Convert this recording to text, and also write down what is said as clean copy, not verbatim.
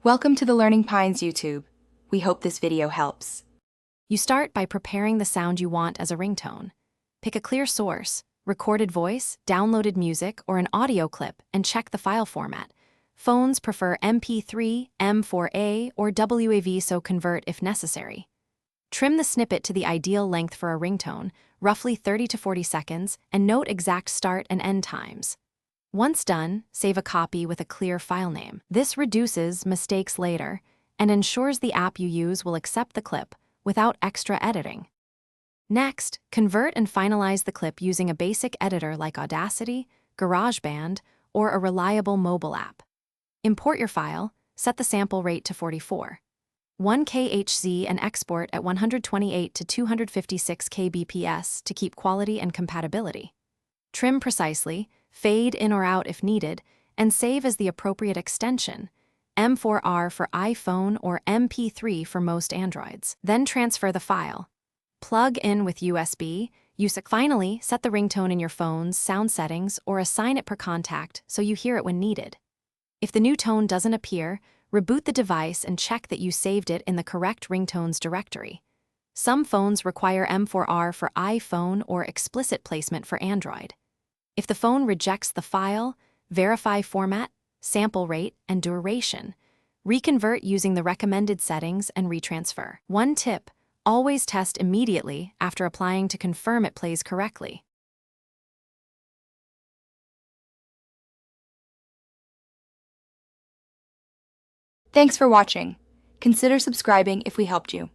Welcome to the Learning Pines YouTube. We hope this video helps. You start by preparing the sound you want as a ringtone. Pick a clear source, recorded voice, downloaded music, or an audio clip, and check the file format. Phones prefer MP3, M4A, or WAV, so convert if necessary. Trim the snippet to the ideal length for a ringtone, roughly 30 to 40 seconds, and note exact start and end times. Once done, save a copy with a clear file name. This reduces mistakes later and ensures the app you use will accept the clip without extra editing. Next, convert and finalize the clip using a basic editor like Audacity, GarageBand, or a reliable mobile app. Import your file, set the sample rate to 44. 1 kHz and export at 128 to 256 kbps to keep quality and compatibility. Trim precisely, fade in or out if needed, and save as the appropriate extension, M4R for iPhone or MP3 for most Androids. Then transfer the file. Plug in with USB. Finally, set the ringtone in your phone's sound settings or assign it per contact so you hear it when needed. If the new tone doesn't appear, reboot the device and check that you saved it in the correct ringtones directory. Some phones require M4R for iPhone or explicit placement for Android. If the phone rejects the file, verify format, sample rate, and duration. Reconvert using the recommended settings and retransfer. One tip: always test immediately after applying to confirm it plays correctly. Thanks for watching. Consider subscribing if we helped you.